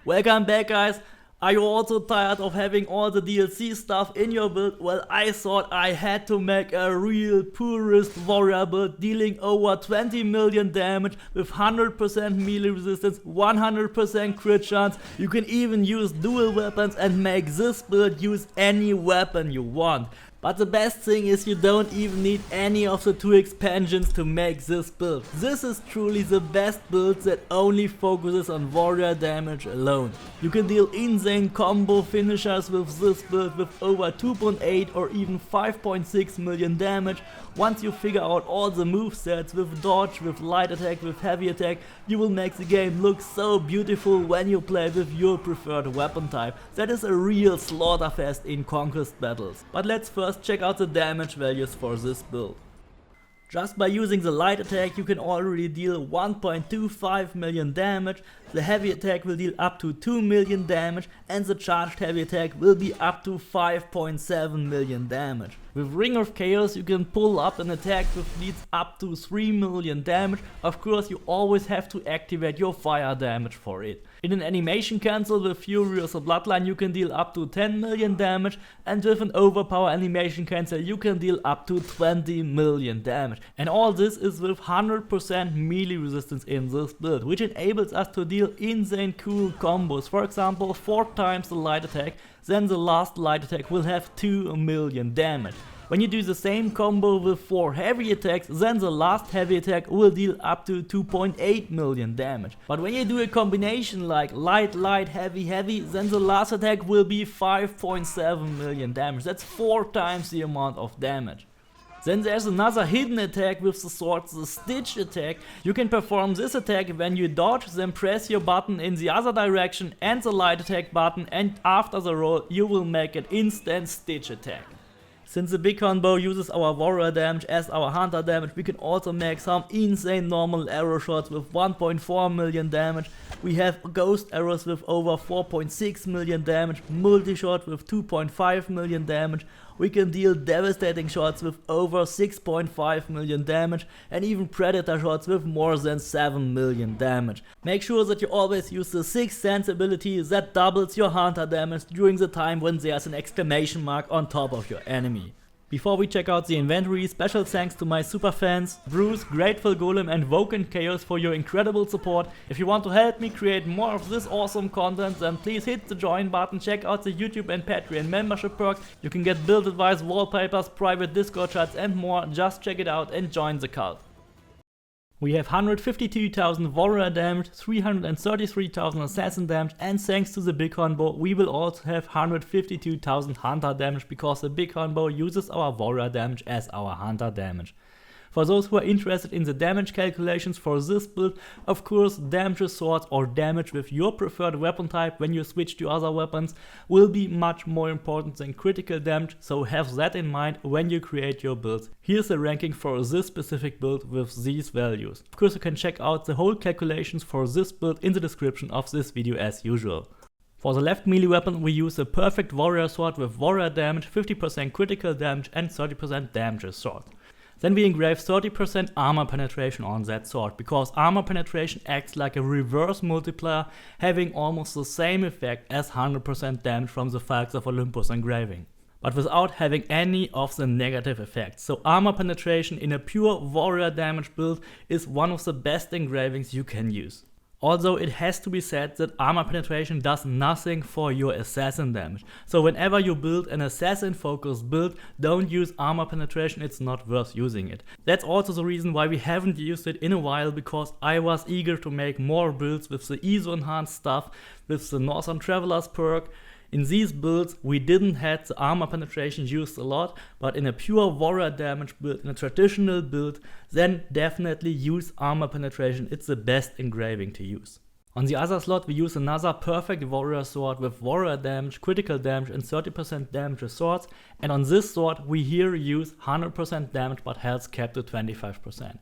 Welcome back, guys. Are you also tired of having all the DLC stuff in your build? Well, I thought I had to make a real purist warrior build dealing over 20 million damage with 100% melee resistance, 100% crit chance. You can even use dual weapons and make this build use any weapon you want. But the best thing is you don't even need any of the 2 expansions to make this build. This is truly the best build that only focuses on warrior damage alone. You can deal insane combo finishers with this build with over 2.8 or even 5.6 million damage. Once you figure out all the movesets with dodge, with light attack, with heavy attack, you will make the game look so beautiful when you play with your preferred weapon type. That is a real slaughterfest in conquest battles. But let's first check out the damage values for this build. Just by using the light attack you can already deal 1.25 million damage, the heavy attack will deal up to 2 million damage and the charged heavy attack will be up to 5.7 million damage. With Ring of Chaos you can pull up an attack which deals up to 3 million damage. Of course you always have to activate your fire damage for it. In an animation cancel with Furious Bloodline you can deal up to 10 million damage, and with an overpower animation cancel you can deal up to 20 million damage. And all this is with 100% melee resistance in this build, which enables us to deal insane cool combos. For example, 4 times the light attack, then the last light attack will have 2 million damage. When you do the same combo with 4 heavy attacks, then the last heavy attack will deal up to 2.8 million damage. But when you do a combination like light, light, heavy, heavy, then the last attack will be 5.7 million damage. That's 4 times the amount of damage. Then there's another hidden attack with the sword, the Stitch attack. You can perform this attack when you dodge, then press your button in the other direction and the light attack button, and after the roll you will make an instant Stitch attack. Since the Bighorn Bow uses our warrior damage as our hunter damage, we can also make some insane normal arrow shots with 1.4 million damage. We have ghost arrows with over 4.6 million damage, multi-shot with 2.5 million damage. We can deal devastating shots with over 6.5 million damage, and even predator shots with more than 7 million damage. Make sure that you always use the 6th sense ability that doubles your hunter damage during the time when there's an exclamation mark on top of your enemy. Before we check out the inventory, special thanks to my super fans Bruce, Grateful Golem and Woken Chaos for your incredible support. If you want to help me create more of this awesome content, then please hit the join button, check out the YouTube and Patreon membership perks. You can get build advice, wallpapers, private Discord chats and more. Just check it out and join the cult. We have 152,000 warrior damage, 333,000 assassin damage, and thanks to the Bighorn Bow we will also have 152,000 hunter damage because the Bighorn Bow uses our warrior damage as our hunter damage. For those who are interested in the damage calculations for this build, of course damage with swords or damage with your preferred weapon type when you switch to other weapons will be much more important than critical damage, so have that in mind when you create your builds. Here's the ranking for this specific build with these values. Of course you can check out the whole calculations for this build in the description of this video as usual. For the left melee weapon we use a perfect warrior sword with warrior damage, 50% critical damage and 30% damage with sword. Then we engrave 30% armor penetration on that sword, because armor penetration acts like a reverse multiplier, having almost the same effect as 100% damage from the Falcons of Olympus engraving, but without having any of the negative effects. So armor penetration in a pure warrior damage build is one of the best engravings you can use. Although it has to be said that armor penetration does nothing for your assassin damage. So whenever you build an assassin focused build, don't use armor penetration, it's not worth using it. That's also the reason why we haven't used it in a while, because I was eager to make more builds with the ESO enhanced stuff, with the Northern Travelers perk. In these builds we didn't have the armor penetration used a lot, but in a pure warrior damage build, in a traditional build, then definitely use armor penetration, it's the best engraving to use. On the other slot we use another perfect warrior sword with warrior damage, critical damage and 30% damage with swords, and on this sword we here use 100% damage but health capped to 25%.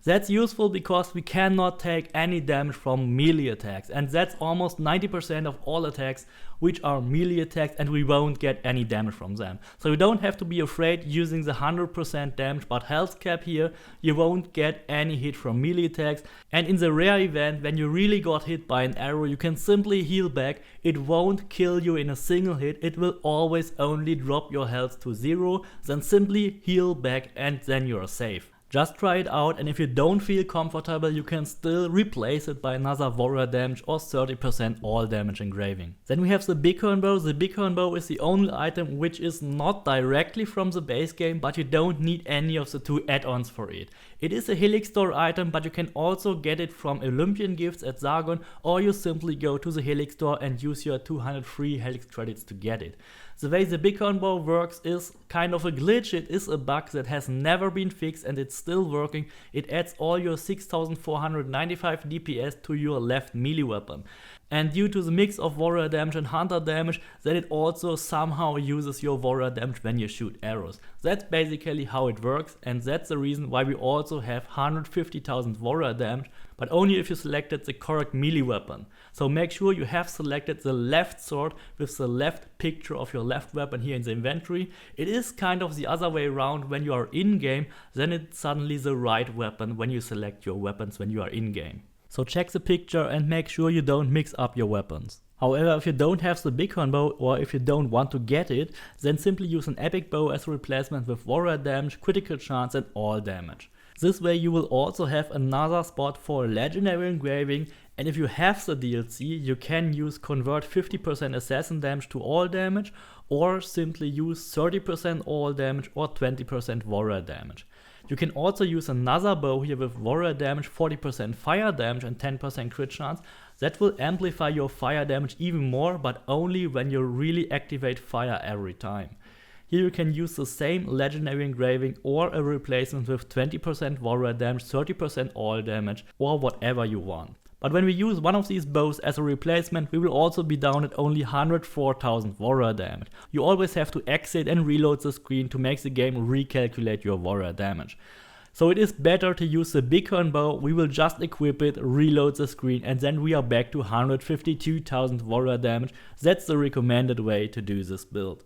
That's useful because we cannot take any damage from melee attacks, and that's almost 90% of all attacks which are melee attacks, and we won't get any damage from them. So you don't have to be afraid using the 100% damage but health cap here, you won't get any hit from melee attacks, and in the rare event when you really got hit by an arrow you can simply heal back. It won't kill you in a single hit, it will always only drop your health to 0, then simply heal back and then you're safe. Just try it out, and if you don't feel comfortable you can still replace it by another warrior damage or 30% all damage engraving. Then we have the Bighorn Bow. The Bighorn Bow is the only item which is not directly from the base game, but you don't need any of the 2 add-ons for it. It is a Helix Store item, but you can also get it from Olympian gifts at Sargon, or you simply go to the Helix Store and use your 200 free Helix credits to get it. The way the Bighorn Bow works is kind of a glitch. It is a bug that has never been fixed and it's still working. It adds all your 6495 DPS to your left melee weapon. And due to the mix of warrior damage and hunter damage, then it also somehow uses your warrior damage when you shoot arrows. That's basically how it works, and that's the reason why we also have 150,000 warrior damage, but only if you selected the correct melee weapon. So make sure you have selected the left sword with the left picture of your left weapon here in the inventory. It is kind of the other way around. When you are in game, then it's suddenly the right weapon when you select your weapons when you are in game. So check the picture and make sure you don't mix up your weapons. However, if you don't have the Bighorn Bow, or if you don't want to get it, then simply use an epic bow as a replacement with warrior damage, critical chance and all damage. This way you will also have another spot for legendary engraving, and if you have the DLC you can use convert 50% assassin damage to all damage, or simply use 30% all damage or 20% warrior damage. You can also use another bow here with warrior damage, 40% fire damage and 10% crit chance. That will amplify your fire damage even more, but only when you really activate fire every time. Here you can use the same legendary engraving or a replacement with 20% warrior damage, 30% all damage, or whatever you want. But when we use one of these bows as a replacement, we will also be down at only 104,000 warrior damage. You always have to exit and reload the screen to make the game recalculate your warrior damage. So it is better to use the Bighorn Bow. We will just equip it, reload the screen, and then we are back to 152,000 warrior damage. That's the recommended way to do this build.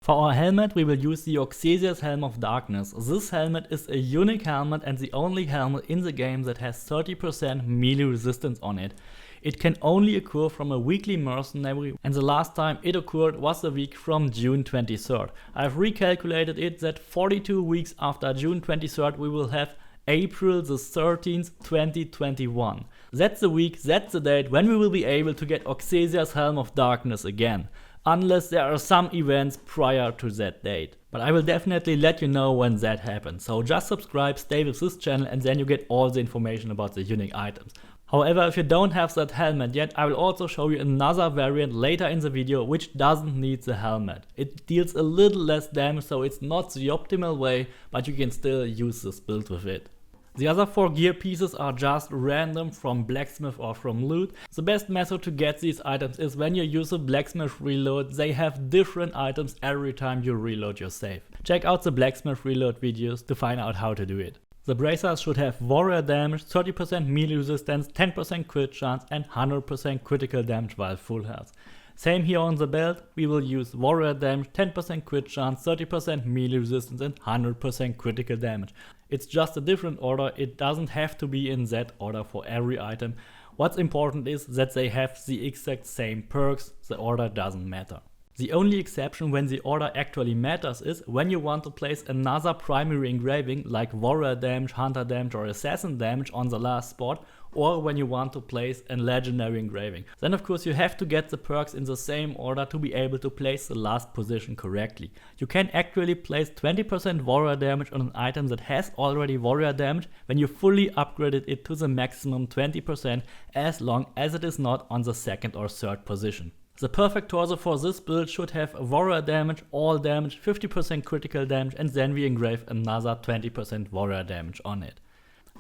For our helmet we will use the Oxesia's Helm of Darkness. This helmet is a unique helmet and the only helmet in the game that has 30% melee resistance on it. It can only occur from a weekly mercenary, and the last time it occurred was the week from June 23rd. I've recalculated it that 42 weeks after June 23rd we will have April the 13th, 2021. That's the week, that's the date when we will be able to get Oxesia's Helm of Darkness again. Unless there are some events prior to that date. But I will definitely let you know when that happens. So just subscribe, stay with this channel, and then you get all the information about the unique items. However, if you don't have that helmet yet, I will also show you another variant later in the video which doesn't need the helmet. It deals a little less damage, so it's not the optimal way, but you can still use this build with it. The other 4 gear pieces are just random from blacksmith or from loot. The best method to get these items is when you use a blacksmith reload. They have different items every time you reload your save. Check out the blacksmith reload videos to find out how to do it. The bracers should have warrior damage, 30% melee resistance, 10% crit chance and 100% critical damage while full health. Same here on the belt, we will use warrior damage, 10% crit chance, 30% melee resistance and 100% critical damage. It's just a different order, it doesn't have to be in that order for every item. What's important is that they have the exact same perks, the order doesn't matter. The only exception when the order actually matters is when you want to place another primary engraving like warrior damage, hunter damage or assassin damage on the last spot, or when you want to place a legendary engraving. Then of course you have to get the perks in the same order to be able to place the last position correctly. You can actually place 20% warrior damage on an item that has already warrior damage when you fully upgraded it to the maximum 20%, as long as it is not on the second or third position. The perfect torso for this build should have warrior damage, all damage, 50% critical damage, and then we engrave another 20% warrior damage on it.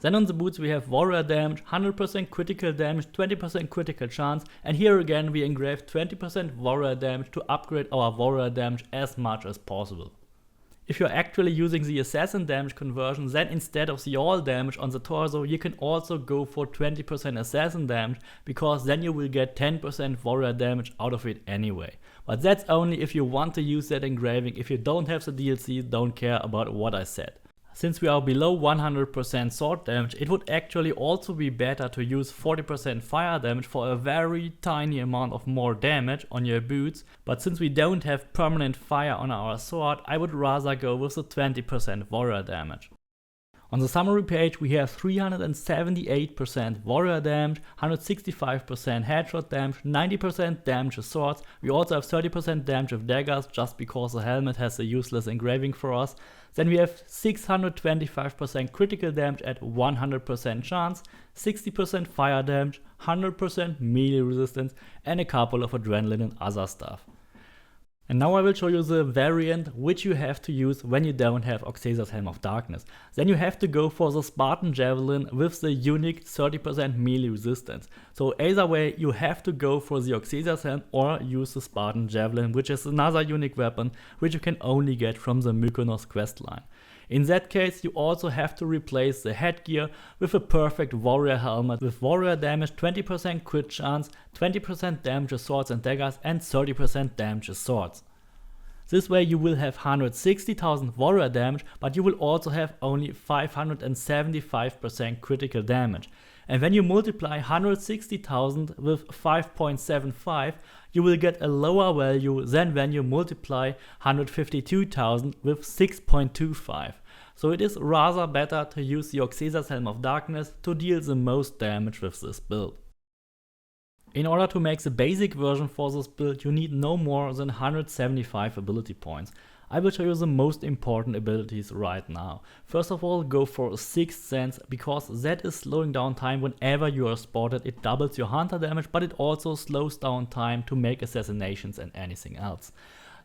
Then on the boots we have warrior damage, 100% critical damage, 20% critical chance, and here again we engrave 20% warrior damage to upgrade our warrior damage as much as possible. If you're actually using the assassin damage conversion, then instead of the all damage on the torso, you can also go for 20% assassin damage, because then you will get 10% warrior damage out of it anyway. But that's only if you want to use that engraving. If you don't have the DLC, don't care about what I said. Since we are below 100% sword damage, it would actually also be better to use 40% fire damage for a very tiny amount of more damage on your boots, but since we don't have permanent fire on our sword, I would rather go with the 20% warrior damage. On the summary page we have 378% warrior damage, 165% headshot damage, 90% damage with swords. We also have 30% damage with daggers, just because the helmet has a useless engraving for us. Then we have 625% critical damage at 100% chance, 60% fire damage, 100% melee resistance, and a couple of adrenaline and other stuff. And now I will show you the variant which you have to use when you don't have Oxasa's Helm of Darkness. Then you have to go for the Spartan Javelin with the unique 30% melee resistance. So either way you have to go for the Oxasa's Helm or use the Spartan Javelin, which is another unique weapon which you can only get from the Mykonos questline. In that case you also have to replace the headgear with a perfect warrior helmet with warrior damage, 20% crit chance, 20% damage with swords and daggers, and 30% damage with swords. This way you will have 160,000 warrior damage, but you will also have only 575% critical damage. And when you multiply 160,000 with 5.75, you will get a lower value than when you multiply 152,000 with 6.25. So it is rather better to use the Oxasa's Helm of Darkness to deal the most damage with this build. In order to make the basic version for this build, you need no more than 175 ability points. I will show you the most important abilities right now. First of all, go for Sixth Sense, because that is slowing down time whenever you are spotted. It doubles your hunter damage, but it also slows down time to make assassinations and anything else.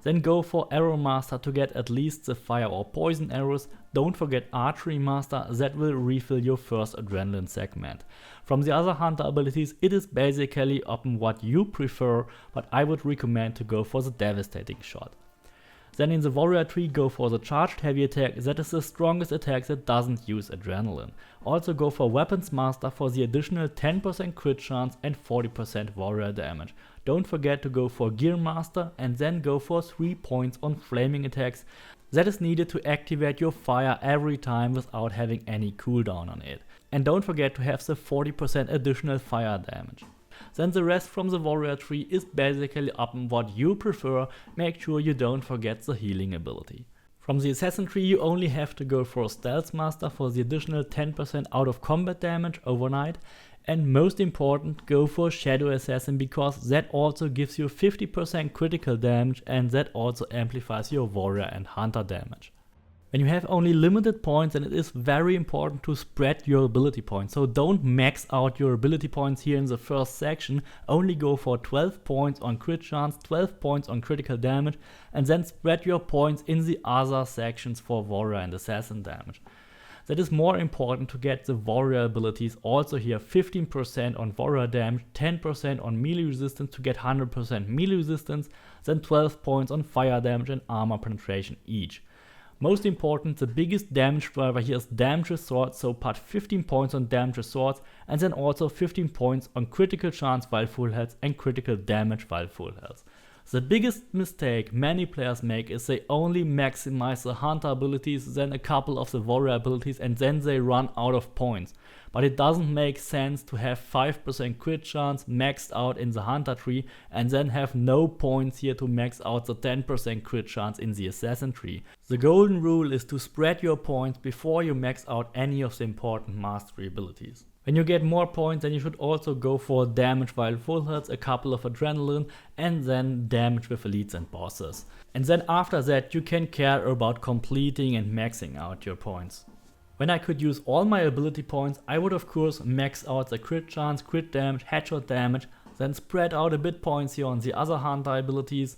Then go for Arrow Master to get at least the fire or poison arrows. Don't forget Archery Master, that will refill your first adrenaline segment. From the other hunter abilities, it is basically upon what you prefer, but I would recommend to go for the Devastating Shot. Then in the warrior tree, go for the charged heavy attack, that is the strongest attack that doesn't use adrenaline. Also go for weapons master for the additional 10% crit chance and 40% warrior damage. Don't forget to go for gear master and then go for 3 points on flaming attacks. That is needed to activate your fire every time without having any cooldown on it. And don't forget to have the 40% additional fire damage. Then the rest from the warrior tree is basically up on what you prefer. Make sure you don't forget the healing ability. From the assassin tree you only have to go for stealth master for the additional 10% out of combat damage overnight, and most important, go for shadow assassin, because that also gives you 50% critical damage and that also amplifies your warrior and hunter damage. When you have only limited points, then it is very important to spread your ability points. So don't max out your ability points here in the first section, only go for 12 points on crit chance, 12 points on critical damage, and then spread your points in the other sections for warrior and assassin damage. That is more important to get the warrior abilities also here, 15% on warrior damage, 10% on melee resistance to get 100% melee resistance, then 12 points on fire damage and armor penetration each. Most important, the biggest damage driver here is damage with swords, so put 15 points on damage with swords and then also 15 points on critical chance while full health and critical damage while full health. The biggest mistake many players make is they only maximize the hunter abilities, then a couple of the warrior abilities, and then they run out of points. But it doesn't make sense to have 5% crit chance maxed out in the hunter tree and then have no points here to max out the 10% crit chance in the assassin tree. The golden rule is to spread your points before you max out any of the important mastery abilities. When you get more points, then you should also go for damage while full health, a couple of adrenaline, and then damage with elites and bosses. And then after that you can care about completing and maxing out your points. When I could use all my ability points, I would of course max out the crit chance, crit damage, headshot damage, then spread out a bit points here on the other hunter abilities,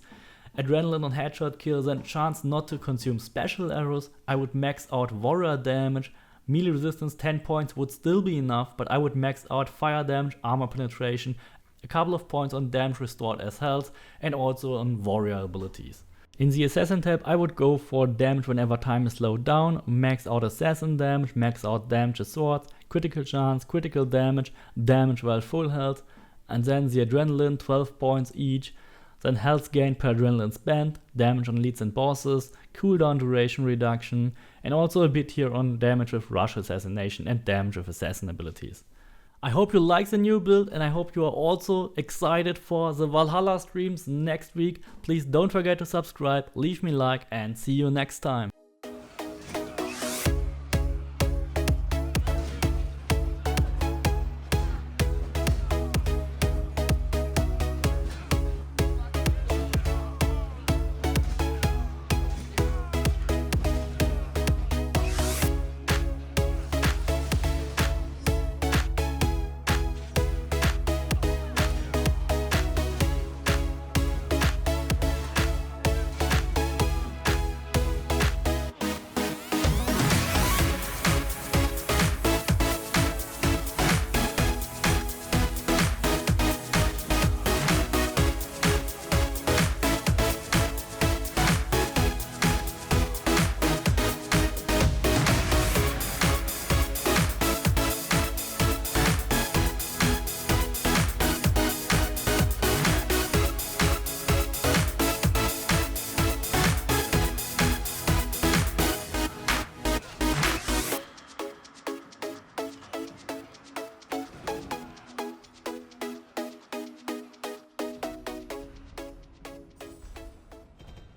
adrenaline on headshot kills, and chance not to consume special arrows. I would max out warrior damage. Melee resistance 10 points would still be enough, but I would max out fire damage, armor penetration, a couple of points on damage restored as health, and also on warrior abilities. In the Assassin tab, I would go for damage whenever time is slowed down, max out Assassin damage, max out damage with swords, critical chance, critical damage, damage while full health, and then the Adrenaline, 12 points each, then health gain per Adrenaline spent, damage on elites and bosses, cooldown duration reduction, and also a bit here on damage with Rush Assassination and damage with Assassin abilities. I hope you like the new build, and I hope you are also excited for the Valhalla streams next week. Please don't forget to subscribe, leave me a like, and see you next time.